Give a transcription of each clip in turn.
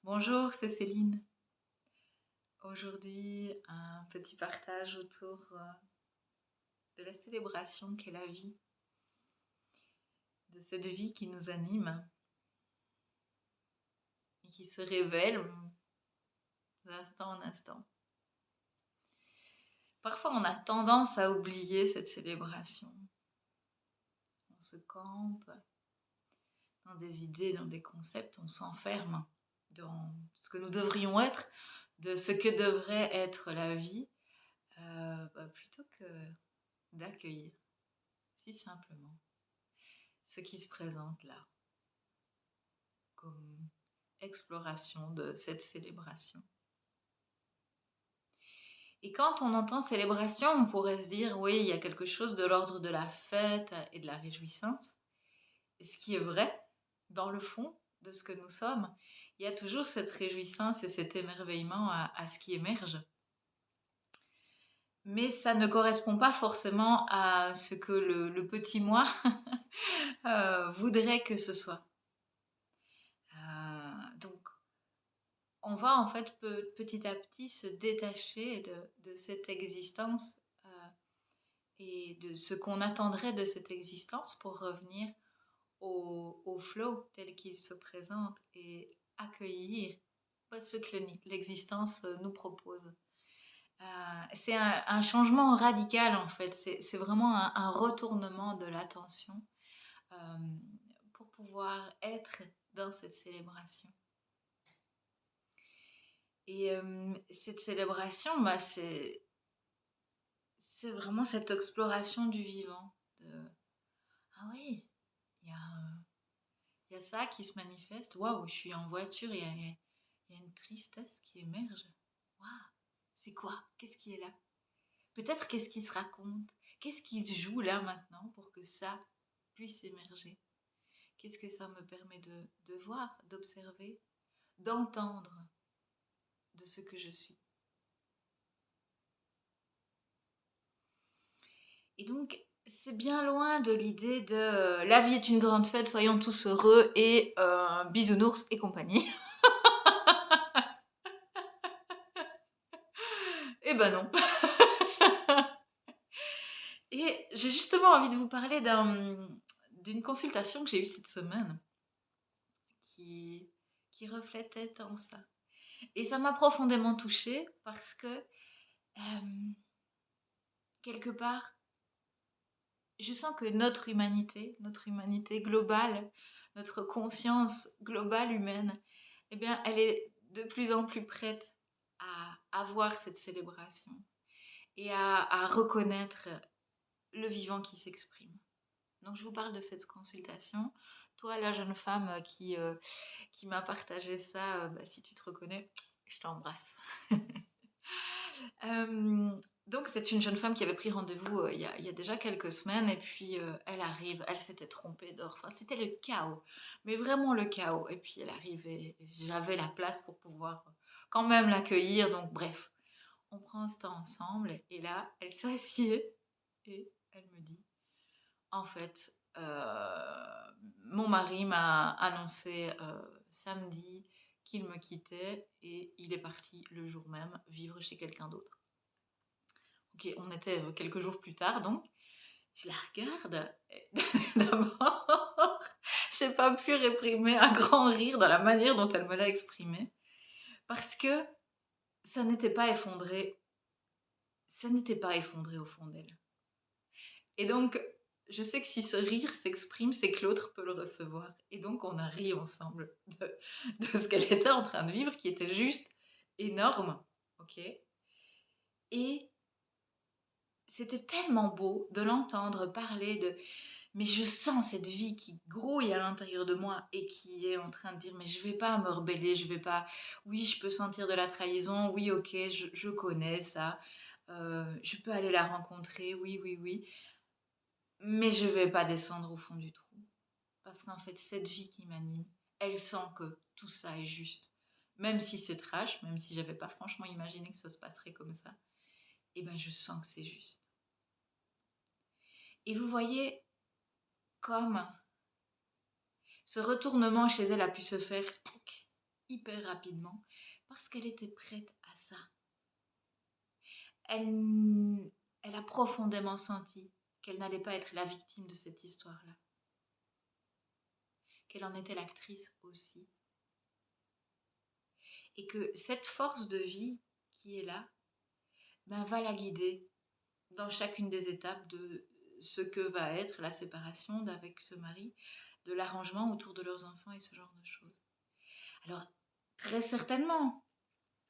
Bonjour, c'est Céline. Aujourd'hui, un petit partage autour de la célébration qu'est la vie, de cette vie qui nous anime et qui se révèle d'instant en instant. Parfois, on a tendance à oublier cette célébration. On se campe dans des idées, dans des concepts, on s'enferme dans ce que nous devrions être, de ce que devrait être la vie, plutôt que d'accueillir, si simplement, ce qui se présente là, comme exploration de cette célébration. Et quand on entend célébration, on pourrait se dire, oui, il y a quelque chose de l'ordre de la fête et de la réjouissance. Ce qui est vrai, dans le fond de ce que nous sommes, il y a toujours cette réjouissance et cet émerveillement à ce qui émerge. Mais ça ne correspond pas forcément à ce que le petit moi voudrait que ce soit. Donc, on va en fait petit à petit se détacher de cette existence et de ce qu'on attendrait de cette existence pour revenir au flow tel qu'il se présente et accueillir ce que l'existence nous propose. C'est un changement radical en fait, c'est vraiment un retournement de l'attention euh, pour pouvoir être dans cette célébration. Et cette célébration, c'est vraiment cette exploration du vivant. Ah oui, il y a, il y a ça qui se manifeste. Waouh, je suis en voiture, il y a une tristesse qui émerge. Waouh, c'est quoi? Qu'est-ce qui est là? Peut-être qu'est-ce qui se raconte? Qu'est-ce qui se joue là maintenant pour que ça puisse émerger? Qu'est-ce que ça me permet de voir, d'observer, d'entendre de ce que je suis? Et donc, c'est bien loin de l'idée de la vie est une grande fête, soyons tous heureux et bisounours et compagnie. Eh ben non. Et j'ai justement envie de vous parler d'une consultation que j'ai eue cette semaine qui, qui reflétait tant ça. Et ça m'a profondément touchée parce que, quelque part, je sens que notre humanité globale, notre conscience globale humaine, eh bien, elle est de plus en plus prête à voir cette célébration et à reconnaître le vivant qui s'exprime. Donc, je vous parle de cette consultation. Toi, la jeune femme qui m'a partagé ça, si tu te reconnais, je t'embrasse. Euh, donc c'est une jeune femme qui avait pris rendez-vous il y a déjà quelques semaines et puis elle arrive, elle s'était trompée d'heure, enfin c'était le chaos, mais vraiment le chaos. Et puis elle arrive et j'avais la place pour pouvoir quand même l'accueillir, donc bref, on prend ce temps ensemble et là elle s'assied et elle me dit, en fait, mon mari m'a annoncé samedi qu'il me quittait et il est parti le jour même vivre chez quelqu'un d'autre. Ok, on était quelques jours plus tard, donc je la regarde. Et d'abord, j'ai pas pu réprimer un grand rire dans la manière dont elle me l'a exprimé, parce que ça n'était pas effondré, ça n'était pas effondré au fond d'elle. Et donc, je sais que si ce rire s'exprime, c'est que l'autre peut le recevoir. Et donc, on a ri ensemble de ce qu'elle était en train de vivre, qui était juste énorme, ok. Et c'était tellement beau de l'entendre parler de mais je sens cette vie qui grouille à l'intérieur de moi et qui est en train de dire mais je vais pas me rebeller, je vais pas. Oui, je peux sentir de la trahison, oui, ok, je connais ça. Je peux aller la rencontrer, oui, oui, oui, mais je vais pas descendre au fond du trou parce qu'en fait cette vie qui m'anime, elle sent que tout ça est juste, même si c'est trash, même si j'avais pas franchement imaginé que ça se passerait comme ça. Et ben je sens que c'est juste. Et vous voyez comme ce retournement chez elle a pu se faire hyper rapidement parce qu'elle était prête à ça. Elle, elle a profondément senti qu'elle n'allait pas être la victime de cette histoire-là, qu'elle en était l'actrice aussi. Et que cette force de vie qui est là, ben, va la guider dans chacune des étapes de ce que va être la séparation d'avec ce mari, de l'arrangement autour de leurs enfants et ce genre de choses. Alors, très certainement,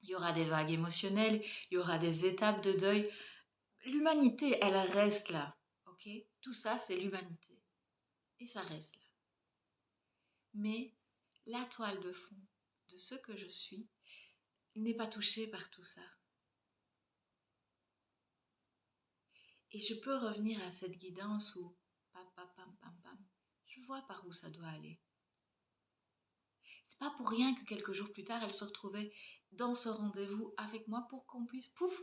il y aura des vagues émotionnelles, il y aura des étapes de deuil. L'humanité, elle reste là, ok? Tout ça, c'est l'humanité. Et ça reste là. Mais la toile de fond de ce que je suis n'est pas touchée par tout ça. Et je peux revenir à cette guidance où, pam, pam, pam, pam, pam, je vois par où ça doit aller. C'est pas pour rien que quelques jours plus tard, elle se retrouvait dans ce rendez-vous avec moi pour qu'on puisse, pouf,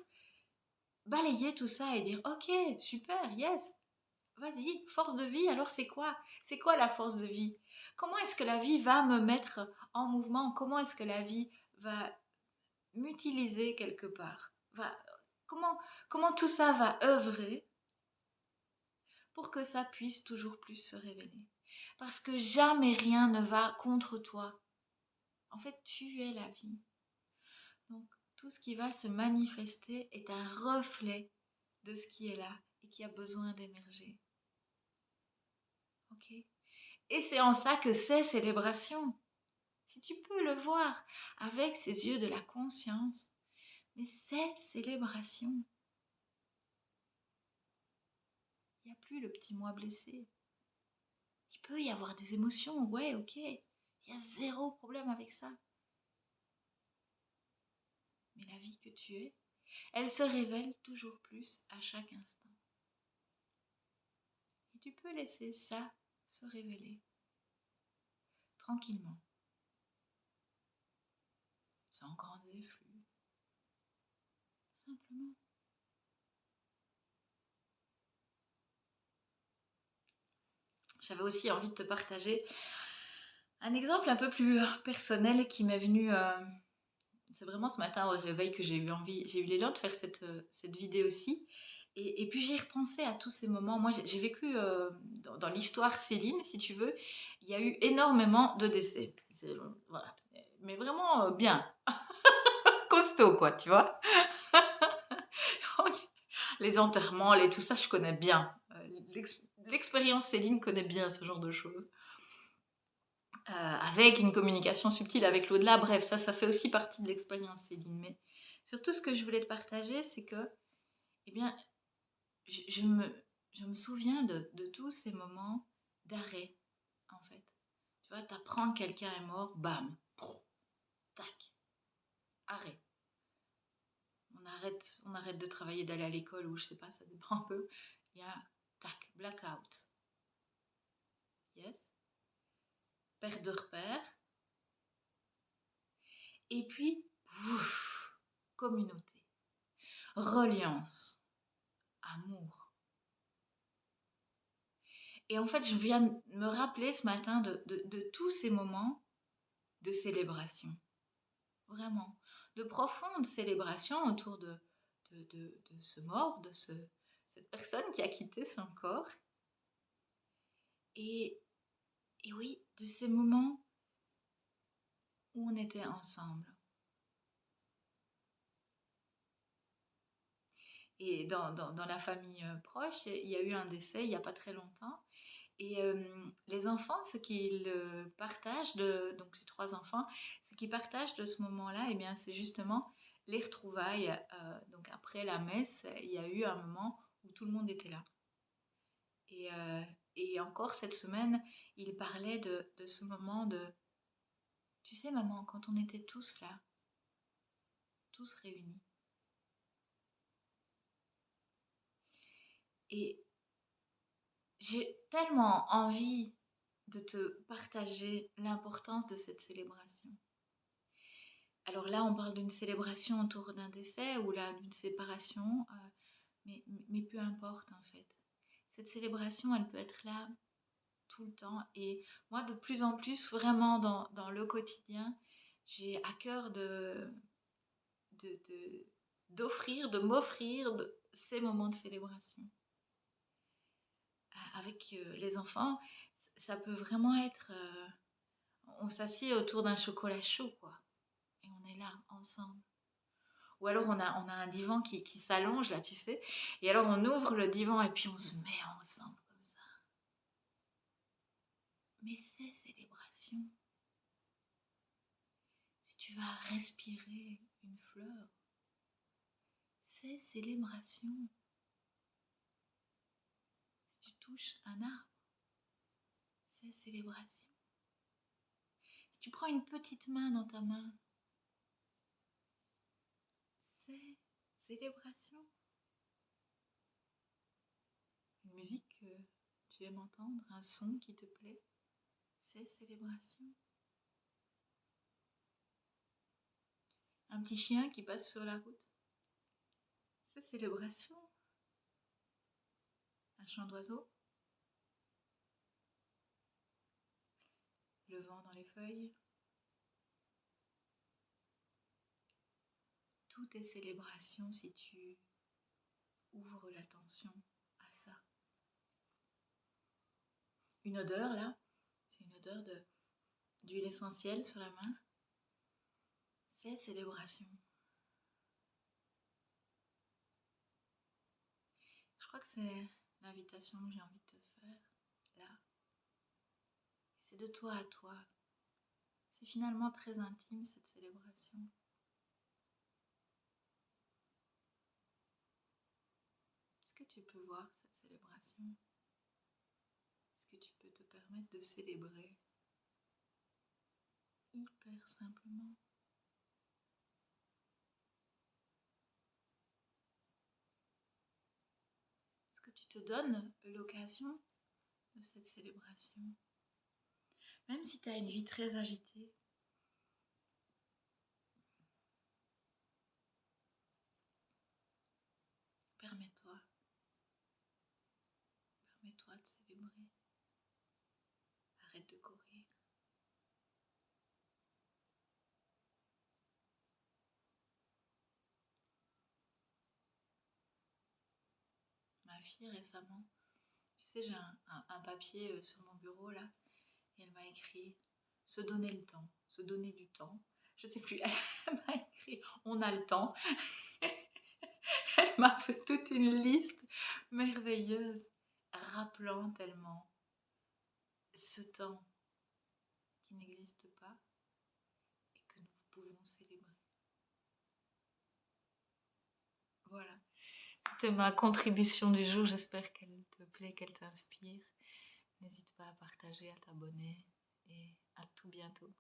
balayer tout ça et dire, ok, super, yes, vas-y, force de vie, alors c'est quoi? C'est quoi la force de vie? Comment est-ce que la vie va me mettre en mouvement? Comment est-ce que la vie va m'utiliser quelque part? Comment tout ça va œuvrer pour que ça puisse toujours plus se révéler? Parce que jamais rien ne va contre toi. En fait, tu es la vie. Donc, tout ce qui va se manifester est un reflet de ce qui est là et qui a besoin d'émerger. Ok? Et c'est en ça que c'est célébration. Si tu peux le voir avec ces yeux de la conscience, mais c'est célébration. Il n'y a plus le petit moi blessé. Il peut y avoir des émotions, ouais, ok. Il y a zéro problème avec ça. Mais la vie que tu es, elle se révèle toujours plus à chaque instant. Et tu peux laisser ça se révéler tranquillement, sans grands effluves, simplement. J'avais aussi envie de te partager un exemple un peu plus personnel qui m'est venu. C'est vraiment ce matin au réveil que j'ai eu l'élan de faire cette vidéo-ci. Et puis j'ai repensé à tous ces moments. Moi, j'ai vécu dans l'histoire Céline, si tu veux, il y a eu énormément de décès. Voilà. Mais vraiment bien, costaud, quoi, tu vois. Les enterrements, tout ça, je connais bien. L'expérience Céline connaît bien ce genre de choses. Avec une communication subtile avec l'au-delà. Bref, ça fait aussi partie de l'expérience Céline. Mais surtout, ce que je voulais te partager, c'est que, eh bien, je me souviens de tous ces moments d'arrêt, en fait. Tu vois, t'apprends que quelqu'un est mort, bam, tac, arrêt. On arrête de travailler, d'aller à l'école, ou je sais pas, ça dépend un peu. Il y a, tac, blackout. Yes. Perte de repère. Et puis, ouf, communauté. Reliance. Amour. Et en fait, je viens de me rappeler ce matin de tous ces moments de célébration. Vraiment. De profondes célébrations autour de ce mort, cette personne qui a quitté son corps. Et oui, de ces moments où on était ensemble. Et dans la famille proche, il y a eu un décès il n'y a pas très longtemps. Et les enfants, ce qu'ils partagent, donc les 3 enfants, ce qu'ils partagent de ce moment-là, eh bien, c'est justement les retrouvailles. Donc après la messe, il y a eu un moment où tout le monde était là. Et encore cette semaine, ils parlaient de ce moment de... Tu sais, maman, quand on était tous là, tous réunis. Et j'ai tellement envie de te partager l'importance de cette célébration. Alors là, on parle d'une célébration autour d'un décès ou là d'une séparation, mais peu importe en fait. Cette célébration, elle peut être là tout le temps. Et moi, de plus en plus, vraiment dans le quotidien, j'ai à cœur de de d'offrir, de m'offrir ces moments de célébration. Avec, les enfants, ça peut vraiment être, on s'assied autour d'un chocolat chaud, quoi, et on est là, ensemble. Ou alors on a un divan qui s'allonge là, tu sais? Et alors on ouvre le divan et puis on se met ensemble comme ça. Mais c'est célébration. Si tu vas respirer une fleur, c'est célébration. Si tu touches un arbre, c'est célébration. Si tu prends une petite main dans ta main, c'est célébration. Une musique que tu aimes entendre, un son qui te plaît, c'est célébration. Un petit chien qui passe sur la route, c'est célébration. Un chant d'oiseau, le vent dans les feuilles, tout est célébration si tu ouvres l'attention à ça. Une odeur là, c'est une odeur d'huile essentielle sur la main, c'est célébration. Je crois que c'est l'invitation que j'ai envie de te faire là. C'est de toi à toi. C'est finalement très intime cette célébration. Est-ce que tu peux voir cette célébration? Est-ce que tu peux te permettre de célébrer hyper simplement? Est-ce que tu te donnes l'occasion de cette célébration? Même si tu as une vie très agitée, permets-toi, permets-toi de célébrer. Arrête de courir. Ma fille récemment, tu sais, j'ai un papier sur mon bureau là, et elle m'a écrit se donner le temps, se donner du temps. Je sais plus, elle m'a écrit on a le temps. Elle m'a fait toute une liste merveilleuse, rappelant tellement ce temps qui n'existe pas et que nous pouvons célébrer. Voilà, c'était ma contribution du jour, j'espère qu'elle te plaît, qu'elle t'inspire. N'hésite pas à partager, à t'abonner et à tout bientôt.